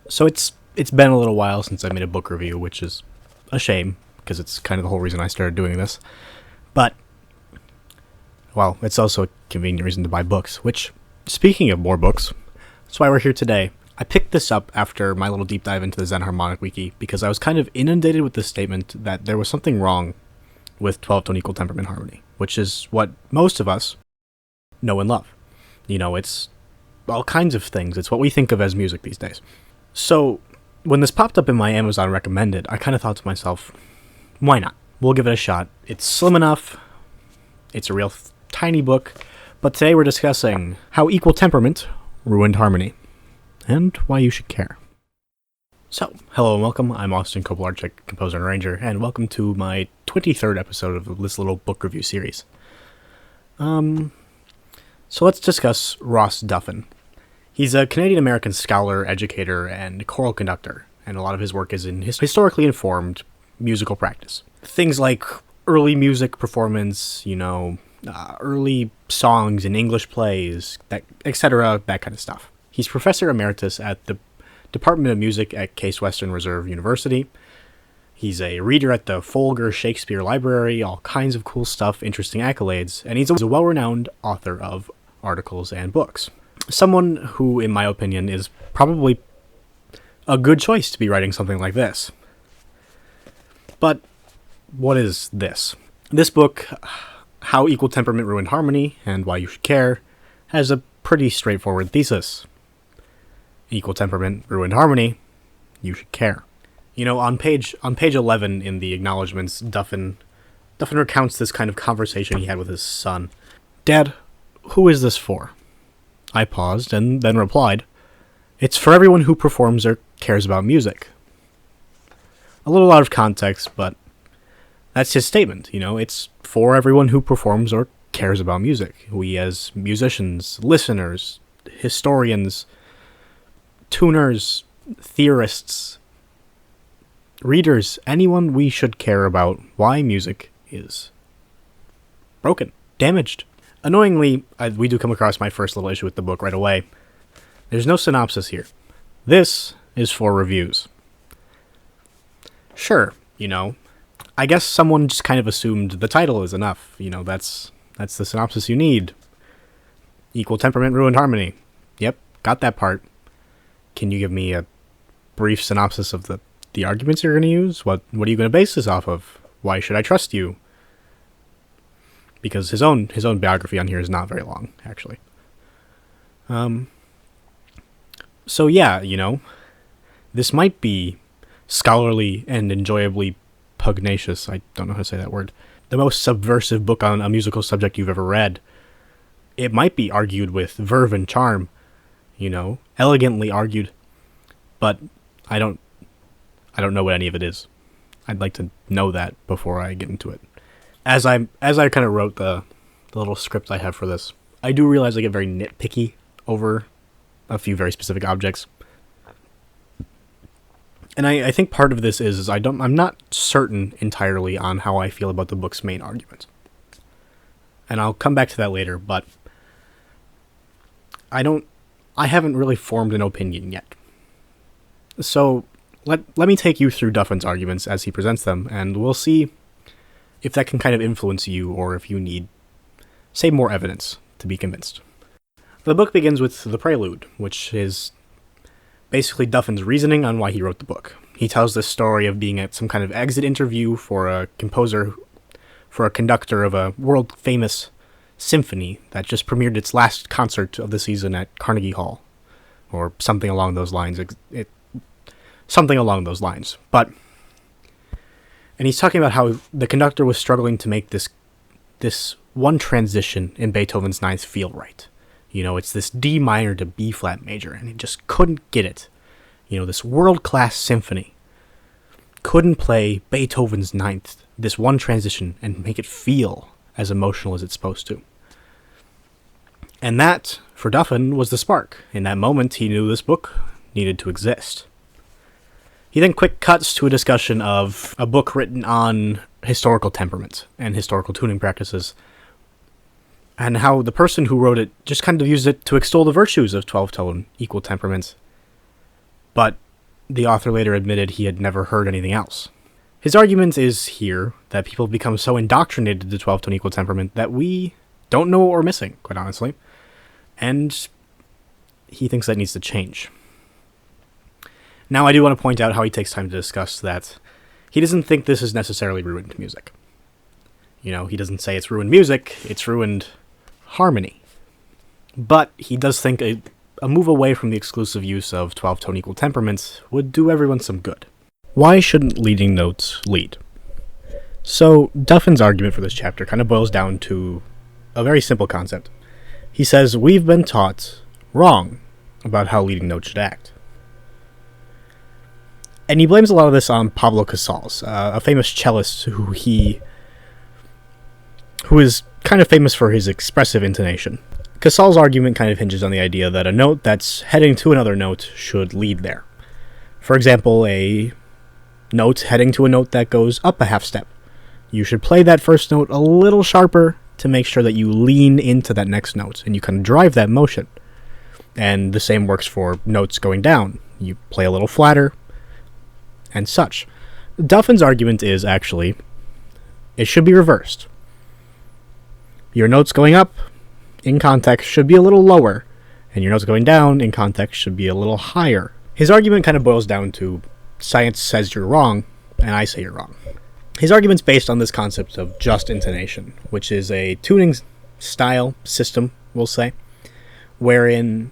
So it's been a little while since I made a book review, which is a shame because it's kind of the whole reason I started doing this. But well, it's also a convenient reason to buy books, which, speaking of more books, that's why we're here today. I picked this up after my little deep dive into the Zen Harmonic Wiki because I was kind of inundated with the statement that there was something wrong with 12-tone equal temperament harmony, which is what most of us know and love. You know, it's all kinds of things. It's what we think of as music these days. So when this popped up in my Amazon recommended, I kind of thought to myself, why not? We'll give it a shot. It's slim enough. It's a real tiny book. But today we're discussing how equal temperament ruined harmony, and why you should care. So, hello and welcome. I'm Austin Kopelarczyk, composer and arranger, and welcome to my 23rd episode of this little book review series. So let's discuss Ross Duffin. He's a Canadian-American scholar, educator, and choral conductor, and a lot of his work is in historically informed musical practice. Things like early music performance, early songs in English plays, etc., that kind of stuff. He's professor emeritus at the Department of Music at Case Western Reserve University. He's a reader at the Folger Shakespeare Library, all kinds of cool stuff, interesting accolades, and he's a well-renowned author of articles and books. Someone who, in my opinion, is probably a good choice to be writing something like this. But what is this? This book, How Equal Temperament Ruined Harmony and Why You Should Care, has a pretty straightforward thesis. Equal temperament ruined harmony, you should care. On page 11 in the acknowledgments, Duffin recounts this kind of conversation he had with his son. "Dad, who is this for?" I paused and then replied, "It's for everyone who performs or cares about music." A little out of context, but that's his statement, it's for everyone who performs or cares about music. We as musicians, listeners, historians, tuners, theorists, readers, anyone, we should care about why music is broken, damaged. Annoyingly, we do come across my first little issue with the book right away. There's no synopsis here. This is for reviews. Sure, I guess someone just kind of assumed the title is enough. That's the synopsis you need. Equal temperament ruined harmony. Yep, got that part. Can you give me a brief synopsis of the arguments you're going to use? What are you going to base this off of? Why should I trust you? Because his own biography on here is not very long, actually. So yeah, this might be scholarly and enjoyably pugnacious. I don't know how to say that word. The most subversive book on a musical subject you've ever read. It might be argued with verve and charm, elegantly argued, but I don't know what any of it is. I'd like to know that before I get into it. As I kind of wrote the little script I have for this, I do realize I get very nitpicky over a few very specific objects. And I think part of this is I'm not certain entirely on how I feel about the book's main argument. And I'll come back to that later, but I haven't really formed an opinion yet. So let me take you through Duffin's arguments as he presents them, and we'll see if that can kind of influence you, or if you need, say, more evidence to be convinced. The book begins with the prelude, which is basically Duffin's reasoning on why he wrote the book. He tells this story of being at some kind of exit interview for a conductor of a world-famous symphony that just premiered its last concert of the season at Carnegie Hall, or something along those lines. And he's talking about how the conductor was struggling to make this one transition in Beethoven's Ninth feel right. It's this D minor to B flat major, and he just couldn't get it. This world-class symphony couldn't play Beethoven's Ninth, this one transition, and make it feel as emotional as it's supposed to. And that, for Duffin, was the spark. In that moment, he knew this book needed to exist. He then quick cuts to a discussion of a book written on historical temperament and historical tuning practices, and how the person who wrote it just kind of used it to extol the virtues of 12-tone equal temperament, but the author later admitted he had never heard anything else. His argument is here that people have become so indoctrinated to 12-tone equal temperament that we don't know what we're missing, quite honestly. And he thinks that needs to change. Now, I do want to point out how he takes time to discuss that he doesn't think this is necessarily ruined music. You know, he doesn't say it's ruined music, it's ruined harmony. But he does think a move away from the exclusive use of 12-tone equal temperaments would do everyone some good. Why shouldn't leading notes lead? So, Duffin's argument for this chapter kind of boils down to a very simple concept. He says, we've been taught wrong about how leading notes should act. And he blames a lot of this on Pablo Casals, a famous cellist who is kind of famous for his expressive intonation. Casals' argument kind of hinges on the idea that a note that's heading to another note should lead there. For example, a note heading to a note that goes up a half step. You should play that first note a little sharper to make sure that you lean into that next note, and you can drive that motion. And the same works for notes going down. You play a little flatter, and such. Duffin's argument is actually, it should be reversed. Your notes going up, in context, should be a little lower, and your notes going down, in context, should be a little higher. His argument kind of boils down to, science says you're wrong, and I say you're wrong. His argument's based on this concept of just intonation, which is a tuning style system, we'll say, wherein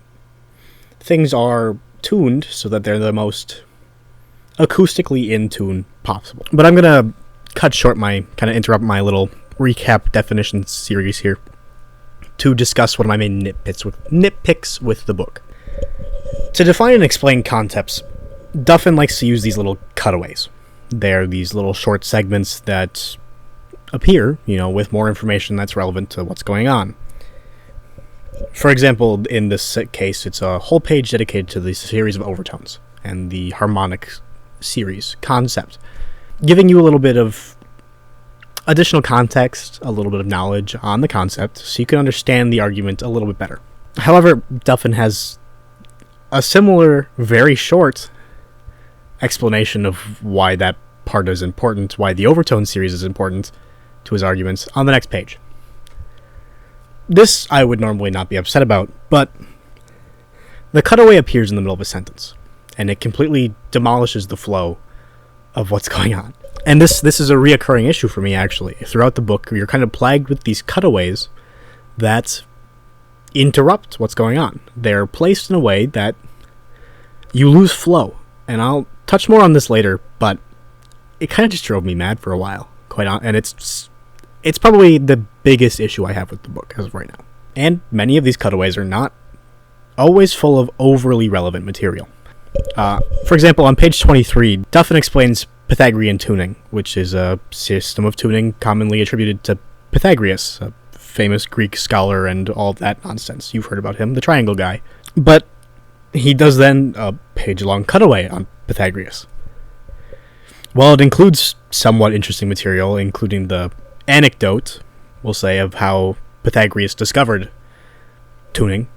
things are tuned so that they're the most acoustically in tune possible. But I'm gonna interrupt my little recap definition series here to discuss one of my main nitpicks with the book. To define and explain concepts, Duffin likes to use these little cutaways. They're these little short segments that appear, with more information that's relevant to what's going on. For example, in this case, it's a whole page dedicated to the series of overtones and the harmonic series concept, giving you a little bit of additional context, a little bit of knowledge on the concept, so you can understand the argument a little bit better. However, Duffin has a similar, very short explanation of why that part is important, why the overtone series is important to his arguments on the next page. This I would normally not be upset about, but the cutaway appears in the middle of a sentence, and it completely demolishes the flow of what's going on. And this is a reoccurring issue for me, actually. Throughout the book, you're kind of plagued with these cutaways that interrupt what's going on. They're placed in a way that you lose flow. And I'll touch more on this later, but it kind of just drove me mad for a while, and it's probably the biggest issue I have with the book as of right now. And many of these cutaways are not always full of overly relevant material. For example, on page 23, Duffin explains Pythagorean tuning, which is a system of tuning commonly attributed to Pythagoras, a famous Greek scholar and all that nonsense. You've heard about him, the triangle guy. But he does then a page-long cutaway on Pythagoras. While it includes somewhat interesting material, including the anecdote, we'll say, of how Pythagoras discovered tuning,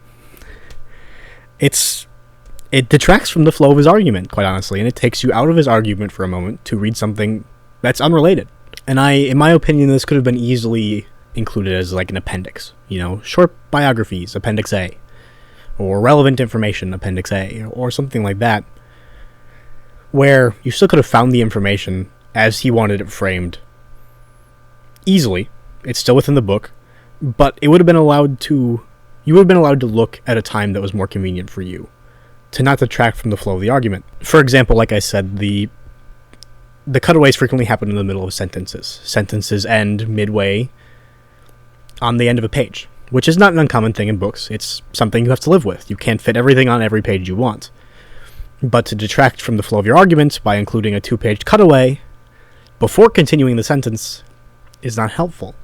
it detracts from the flow of his argument, quite honestly, and it takes you out of his argument for a moment to read something that's unrelated. And in my opinion, this could have been easily included as like an appendix. Short biographies, Appendix A, or relevant information, Appendix A, or something like that, where you still could have found the information as he wanted it framed easily. It's still within the book, but you would have been allowed to look at a time that was more convenient for you, to not detract from the flow of the argument. For example, like I said, the cutaways frequently happen in the middle of sentences. Sentences end midway on the end of a page, which is not an uncommon thing in books. It's something you have to live with. You can't fit everything on every page you want. But to detract from the flow of your argument by including a 2-page cutaway before continuing the sentence is not helpful.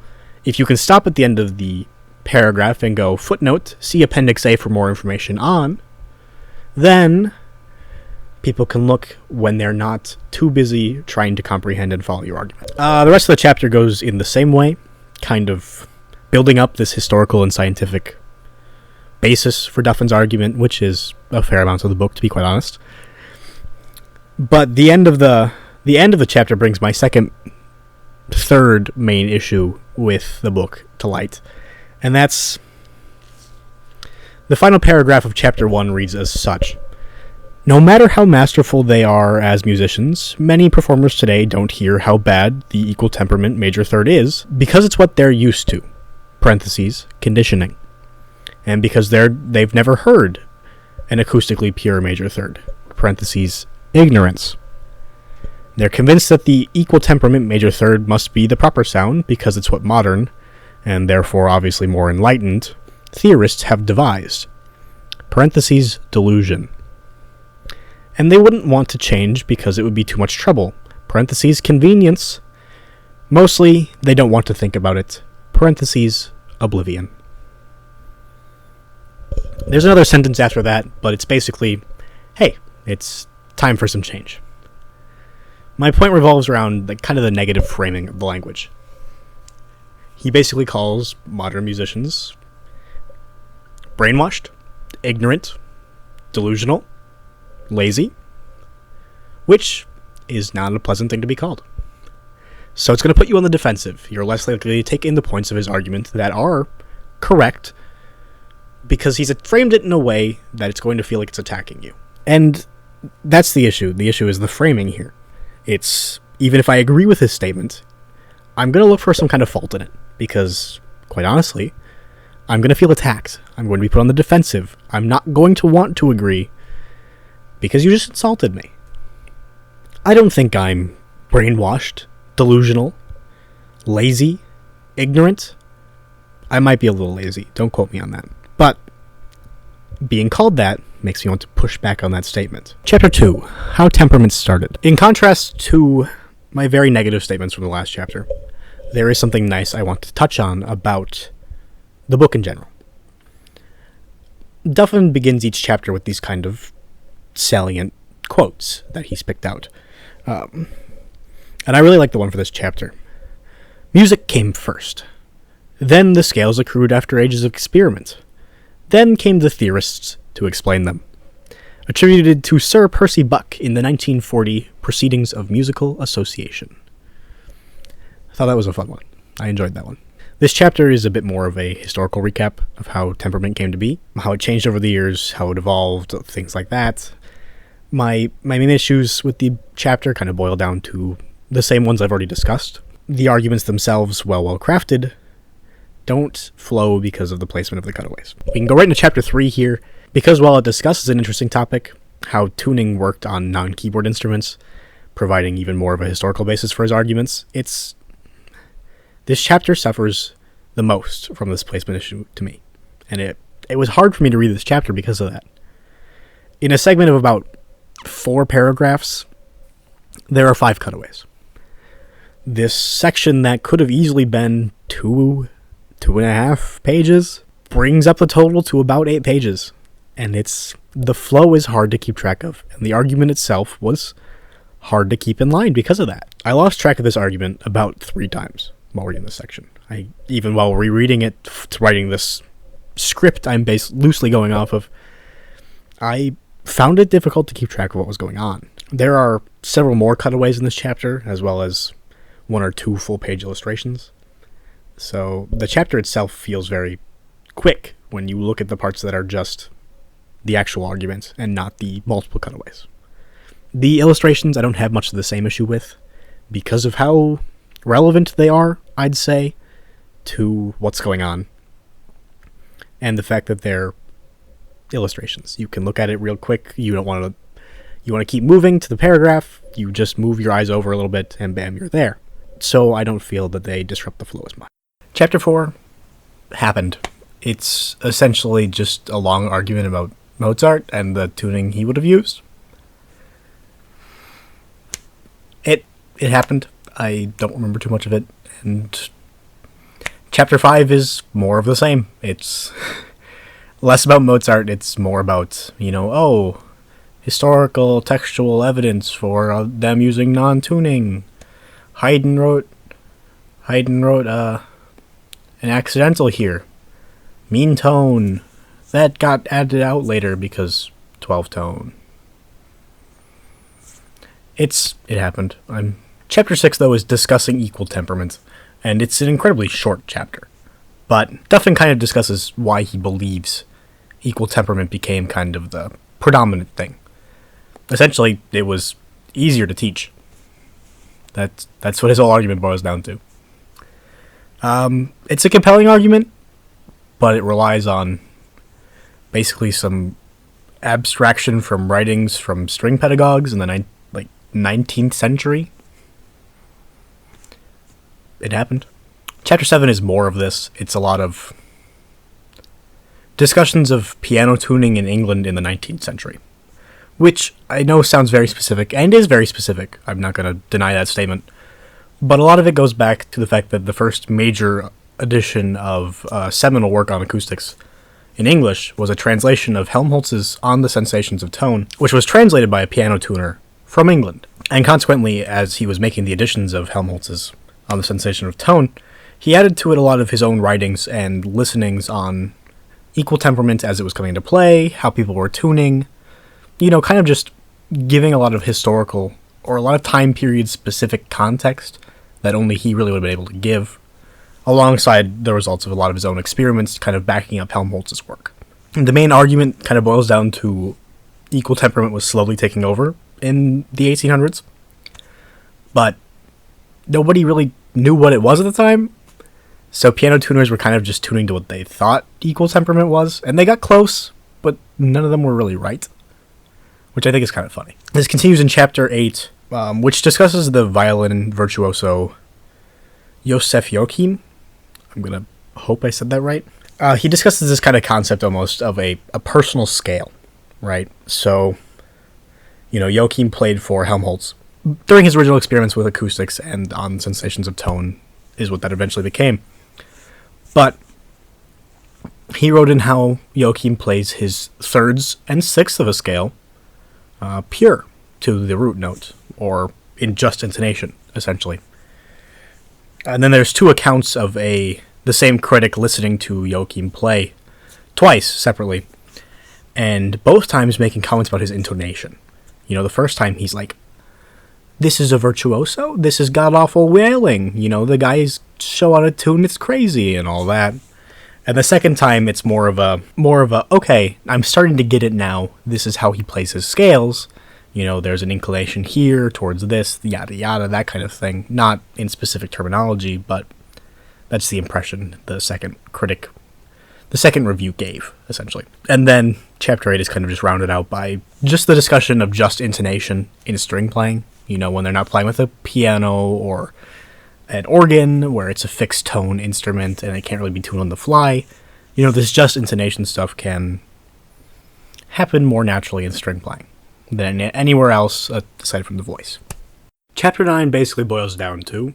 If you can stop at the end of the paragraph and go, footnote, see Appendix A for more information on, then people can look when they're not too busy trying to comprehend and follow your argument. The rest of the chapter goes in the same way, kind of building up this historical and scientific basis for Duffin's argument, which is a fair amount of the book, to be quite honest. But the end of the chapter brings my third main issue with the book to light, and that's the final paragraph of chapter 1 reads as such. No matter how masterful they are as musicians, many performers today don't hear how bad the equal temperament major third is because it's what they're used to, parentheses, conditioning, and because they've never heard an acoustically pure major third, parentheses, ignorance. They're convinced that the equal temperament major third must be the proper sound because it's what modern, and therefore obviously more enlightened, theorists have devised, parentheses, delusion. And they wouldn't want to change because it would be too much trouble, parentheses, convenience. Mostly, they don't want to think about it, parentheses, oblivion. There's another sentence after that, but it's basically, hey, it's time for some change. My point revolves around kind of the negative framing of the language. He basically calls modern musicians brainwashed, ignorant, delusional, lazy, which is not a pleasant thing to be called. So it's going to put you on the defensive. You're less likely to take in the points of his argument that are correct because he's framed it in a way that it's going to feel like it's attacking you. And that's the issue. The issue is the framing here. It's, even if I agree with his statement, I'm going to look for some kind of fault in it because, quite honestly, I'm going to feel attacked. I'm going to be put on the defensive. I'm not going to want to agree because you just insulted me. I don't think I'm brainwashed, delusional, lazy, ignorant. I might be a little lazy. Don't quote me on that. But being called that makes me want to push back on that statement. Chapter 2, How Temperaments Started. In contrast to my very negative statements from the last chapter, there is something nice I want to touch on about the book in general. Duffin begins each chapter with these kind of salient quotes that he's picked out. And I really like the one for this chapter. Music came first. Then the scales accrued after ages of experiment. Then came the theorists to explain them. Attributed to Sir Percy Buck in the 1940 Proceedings of Musical Association. I thought that was a fun one. I enjoyed that one. This chapter is a bit more of a historical recap of how temperament came to be, how it changed over the years, how it evolved, things like that. My main issues with the chapter kind of boil down to the same ones I've already discussed. The arguments themselves, well crafted, don't flow because of the placement of the cutaways. We can go right into chapter 3 here, because while it discusses an interesting topic, how tuning worked on non-keyboard instruments, providing even more of a historical basis for his arguments, this chapter suffers the most from this placement issue to me. And it was hard for me to read this chapter because of that. In a segment of about 4 paragraphs, there are 5 cutaways. This section that could have easily been 2.5 pages brings up the total to about 8 pages. And the flow is hard to keep track of. And the argument itself was hard to keep in line because of that. I lost track of this argument about 3 times while reading this section. Even while rereading it, to writing this script I'm loosely going off of, I found it difficult to keep track of what was going on. There are several more cutaways in this chapter, as well as 1 or 2 full-page illustrations. So the chapter itself feels very quick when you look at the parts that are just the actual argument and not the multiple cutaways. The illustrations I don't have much of the same issue with because of how relevant they are, I'd say, to what's going on. And the fact that they're illustrations. You can look at it real quick. You want to keep moving to the paragraph. You just move your eyes over a little bit and bam, you're there. So I don't feel that they disrupt the flow as much. Chapter 4 happened. It's essentially just a long argument about Mozart and the tuning he would have used. It happened. I don't remember too much of it. And chapter 5 is more of the same. It's less about Mozart. It's more about, historical textual evidence for them using non-tuning. Haydn wrote an accidental here. Mean tone. That got added out later because 12 tone. It happened. Chapter 6, though, is discussing equal temperament, and it's an incredibly short chapter. But Duffin kind of discusses why he believes equal temperament became kind of the predominant thing. Essentially, it was easier to teach. That's what his whole argument boils down to. It's a compelling argument, but it relies on basically some abstraction from writings from string pedagogues in the 19th century. It happened. Chapter 7 is more of this. It's a lot of discussions of piano tuning in England in the 19th century, which I know sounds very specific, and is very specific. I'm not going to deny that statement. But a lot of it goes back to the fact that the first major edition of seminal work on acoustics in English was a translation of Helmholtz's On the Sensations of Tone, which was translated by a piano tuner from England. And consequently, as he was making the editions of Helmholtz's On the Sensation of Tone, he added to it a lot of his own writings and listenings on equal temperament as it was coming into play, how people were tuning, kind of just giving a lot of historical or a lot of time period specific context that only he really would have been able to give, alongside the results of a lot of his own experiments kind of backing up Helmholtz's work. And the main argument kind of boils down to equal temperament was slowly taking over in the 1800s, but nobody really knew what it was at the time, so piano tuners were kind of just tuning to what they thought equal temperament was, and they got close, but none of them were really right, which I think is kind of funny. This continues in Chapter 8, which discusses the violin virtuoso Joseph Joachim. I'm going to hope I said that right. He discusses this kind of concept almost of a personal scale, right? So, Joachim played for Helmholtz during his original experiments with acoustics and on sensations of tone is what that eventually became. But he wrote in how Joachim plays his thirds and sixths of a scale pure to the root note, or in just intonation, essentially. And then there's two accounts of the same critic listening to Joachim play twice separately, and both times making comments about his intonation. The first time he's like, "This is a virtuoso, this is god-awful wailing, the guy's so out of tune, it's crazy," and all that. And the second time, it's more of a, okay, I'm starting to get it now, this is how he plays his scales, there's an inclination here towards this, yada yada, that kind of thing. Not in specific terminology, but that's the impression the second review gave, essentially. And then Chapter 8 is kind of just rounded out by just the discussion of just intonation in string playing, when they're not playing with a piano or an organ, where it's a fixed tone instrument and it can't really be tuned on the fly. This just intonation stuff can happen more naturally in string playing than anywhere else aside from the voice. Chapter 9 basically boils down to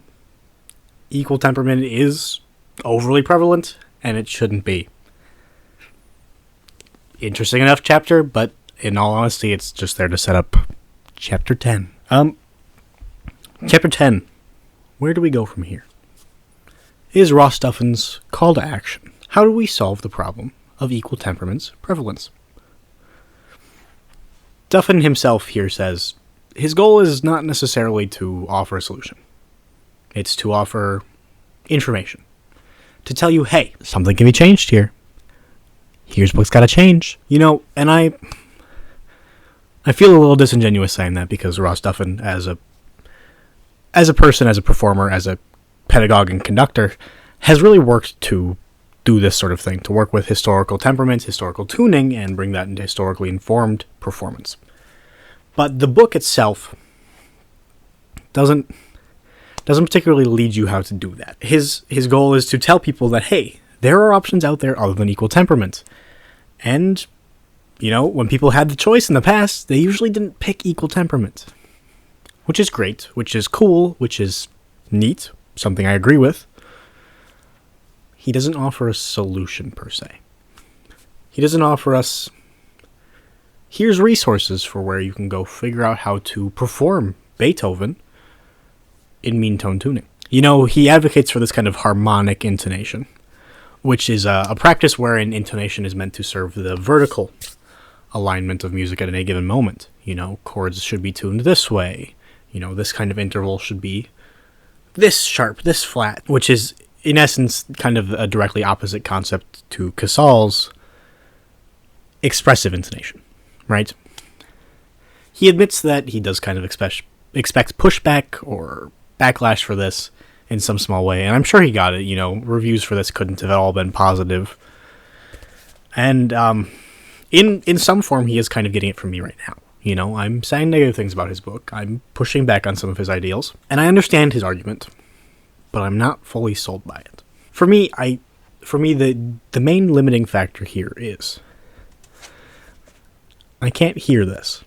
equal temperament is overly prevalent, and it shouldn't be. Interesting enough chapter, but in all honesty, it's just there to set up Chapter 10. Chapter 10. Where do we go from here? Is Ross Duffin's call to action. How do we solve the problem of equal temperament's prevalence? Duffin himself here says his goal is not necessarily to offer a solution. It's to offer information. To tell you, hey, something can be changed here. Here's what's got to change. And I feel a little disingenuous saying that, because Ross Duffin, as a person, as a performer, as a pedagogue and conductor, has really worked to do this sort of thing, to work with historical temperaments, historical tuning, and bring that into historically informed performance. But the book itself doesn't particularly lead you how to do that. His goal is to tell people that, hey, there are options out there other than equal temperament. And, when people had the choice in the past, they usually didn't pick equal temperament. Which is great, which is cool, which is neat, something I agree with. He doesn't offer a solution, per se. He doesn't offer us, here's resources for where you can go figure out how to perform Beethoven in mean tone tuning. He advocates for this kind of harmonic intonation, which is a practice wherein intonation is meant to serve the vertical alignment of music at any given moment. Chords should be tuned this way, this kind of interval should be this sharp, this flat, which is, in essence, kind of a directly opposite concept to Casal's expressive intonation, right? He admits that he does kind of expect pushback or backlash for this in some small way, and I'm sure he got it. Reviews for this couldn't have all been positive. And in some form, he is kind of getting it from me right now. I'm saying negative things about his book. I'm pushing back on some of his ideals, and I understand his argument, but I'm not fully sold by it. For me, the main limiting factor here is I can't hear this,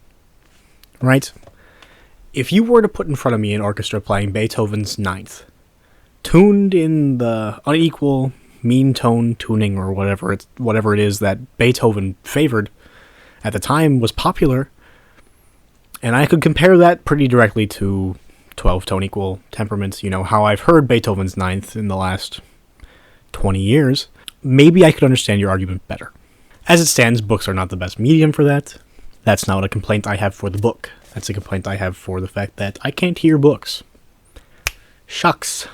right? If you were to put in front of me an orchestra playing Beethoven's Ninth, tuned in the unequal mean tone tuning or whatever it is that Beethoven favored at the time was popular, and I could compare that pretty directly to 12-tone equal temperaments, how I've heard Beethoven's Ninth in the last 20 years, maybe I could understand your argument better. As it stands, books are not the best medium for that. That's not a complaint I have for the book. That's a complaint I have for the fact that I can't hear books. Shucks.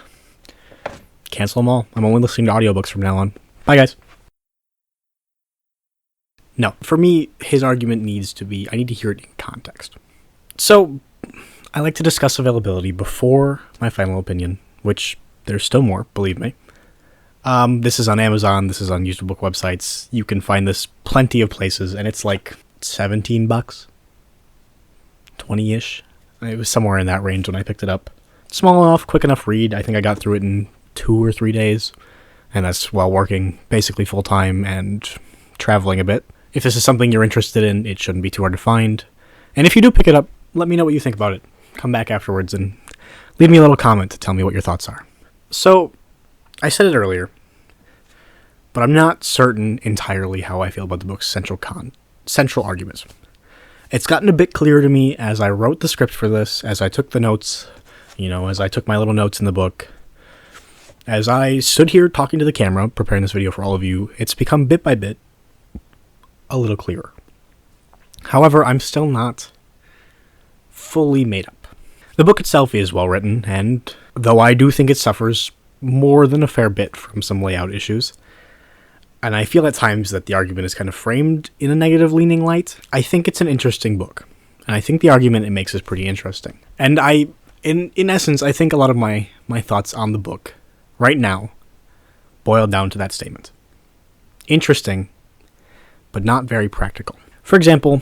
Cancel them all. I'm only listening to audiobooks from now on. Bye, guys. No, for me, his argument needs to be, I need to hear it in context. So, I like to discuss availability before my final opinion, which there's still more, believe me. This is on Amazon, this is on used book websites. You can find this plenty of places, and it's like $17, 20-ish. It was somewhere in that range when I picked it up. Small enough, quick enough read. I think I got through it in 2 or 3 days, and that's while working basically full-time and traveling a bit. If this is something you're interested in, it shouldn't be too hard to find. And if you do pick it up, let me know what you think about it. Come back afterwards and leave me a little comment to tell me what your thoughts are. So, I said it earlier, but I'm not certain entirely how I feel about the book's central arguments. It's gotten a bit clearer to me as I wrote the script for this, as I took the notes, as I took my little notes in the book. As I stood here talking to the camera, preparing this video for all of you, it's become bit by bit a little clearer. However, I'm still not fully made up. The book itself is well written, and though I do think it suffers more than a fair bit from some layout issues, and I feel at times that the argument is kind of framed in a negative leaning light, I think it's an interesting book. And I think the argument it makes is pretty interesting. And in essence, I think a lot of my thoughts on the book right now boil down to that statement. Interesting, but not very practical. For example,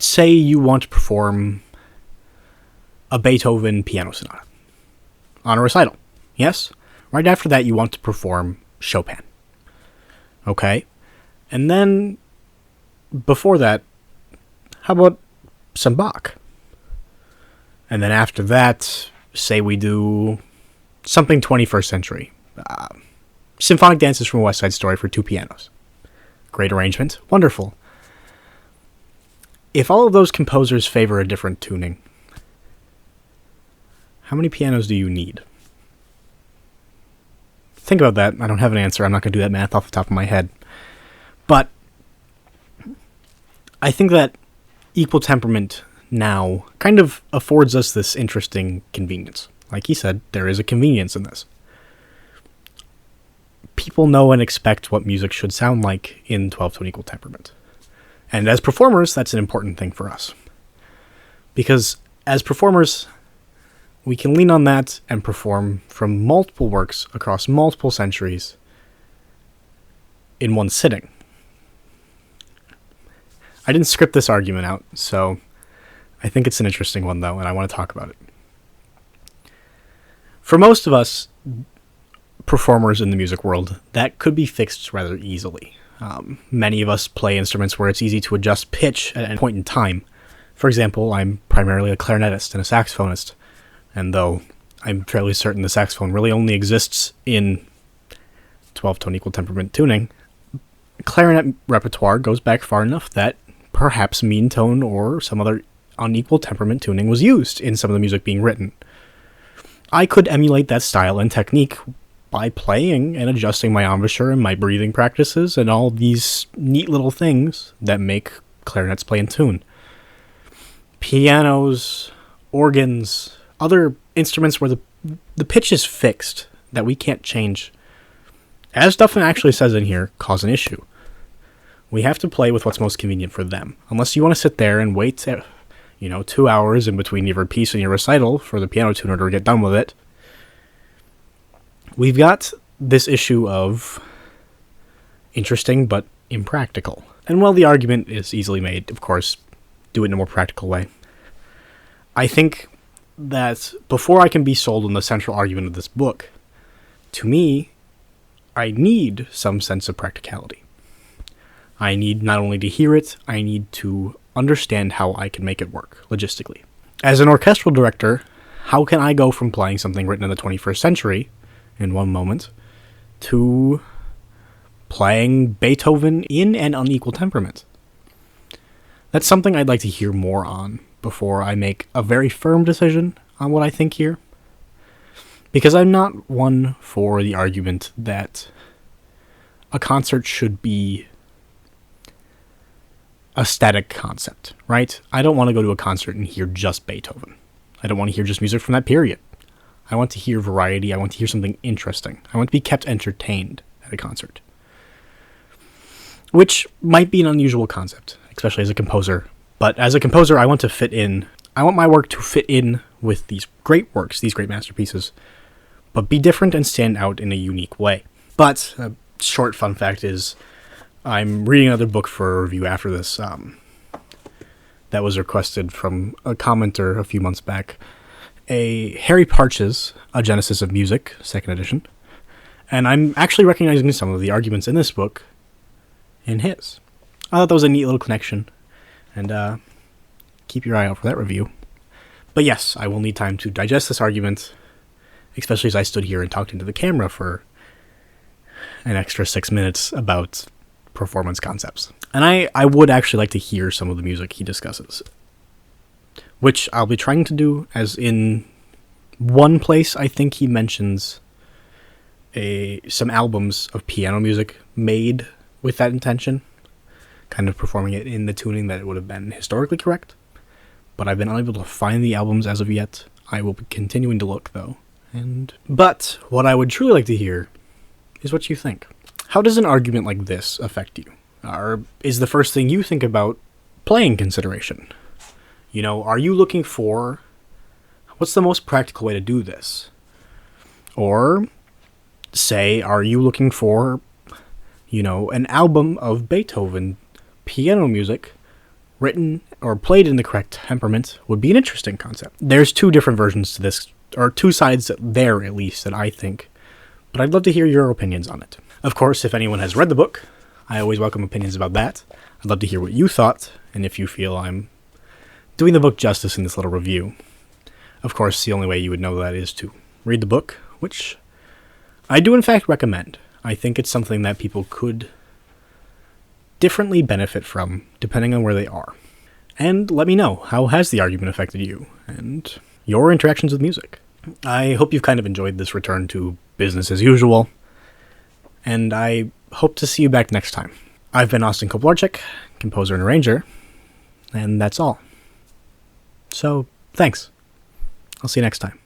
say you want to perform a Beethoven piano sonata on a recital. Yes? Right after that, you want to perform Chopin. Okay. And then, before that, how about some Bach? And then after that, say we do something 21st century. Symphonic Dances from a West Side Story for 2 pianos. Great arrangement. Wonderful. If all of those composers favor a different tuning, how many pianos do you need? Think about that. I don't have an answer. I'm not going to do that math off the top of my head. But I think that Equal Temperament now kind of affords us this interesting convenience. Like he said, there is a convenience in this. People know and expect what music should sound like in 12-tone equal temperament. And as performers, that's an important thing for us. Because as performers, we can lean on that and perform from multiple works across multiple centuries in one sitting. I didn't script this argument out, so I think it's an interesting one, though, and I want to talk about it. For most of us performers in the music world, that could be fixed rather easily. Many of us play instruments where it's easy to adjust pitch at any point in time. For example, I'm primarily a clarinetist and a saxophonist, and though I'm fairly certain the saxophone really only exists in 12-tone equal temperament tuning, clarinet repertoire goes back far enough that perhaps mean tone or some other unequal temperament tuning was used in some of the music being written. I could emulate that style and technique by playing and adjusting my embouchure and my breathing practices and all these neat little things that make clarinets play in tune. Pianos organs, other instruments where the pitch is fixed, that we can't change, as Duffin actually says in here, cause an issue. We have to play with what's most convenient for them. Unless you want to sit there and wait, 2 hours in between your piece and your recital for the piano tuner to get done with it. We've got this issue of interesting but impractical. And while the argument is easily made, of course, do it in a more practical way. I think that before I can be sold on the central argument of this book, to me, I need some sense of practicality. I need not only to hear it, I need to understand how I can make it work, logistically. As an orchestral director, how can I go from playing something written in the 21st century, in one moment, to playing Beethoven in an unequal temperament? That's something I'd like to hear more on before I make a very firm decision on what I think here. Because I'm not one for the argument that a concert should be a static concept, right? I don't want to go to a concert and hear just Beethoven. I don't want to hear just music from that period. I want to hear variety. I want to hear something interesting. I want to be kept entertained at a concert. Which might be an unusual concept, especially as a composer. But as a composer, I want to fit in. I want my work to fit in with these great works, these great masterpieces, but be different and stand out in a unique way. But a short fun fact is, I'm reading another book for a review after this that was requested from a commenter a few months back. Harry Parch's A Genesis of Music, 2nd edition. And I'm actually recognizing some of the arguments in this book in his. I thought that was a neat little connection. And keep your eye out for that review. But yes, I will need time to digest this argument, especially as I stood here and talked into the camera for an extra 6 minutes about performance concepts. And I would actually like to hear some of the music he discusses, which I'll be trying to do, as in one place I think he mentions some albums of piano music made with that intention, kind of performing it in the tuning that it would have been historically correct. But I've been unable to find the albums as of yet. I will be continuing to look, though. But what I would truly like to hear is what you think. How does an argument like this affect you? Or is the first thing you think about playing consideration? Are you looking for what's the most practical way to do this? Or, say, are you looking for, an album of Beethoven piano music written or played in the correct temperament would be an interesting concept. There's two different versions to this, or two sides there at least, that I think, but I'd love to hear your opinions on it. Of course, if anyone has read the book, I always welcome opinions about that. I'd love to hear what you thought, and if you feel I'm doing the book justice in this little review. Of course, the only way you would know that is to read the book, which I do in fact recommend. I think it's something that people could differently benefit from, depending on where they are. And let me know, how has the argument affected you, and your interactions with music? I hope you've kind of enjoyed this return to business as usual, and I hope to see you back next time. I've been Austin Koplarczyk, composer and arranger, and that's all. So, thanks. I'll see you next time.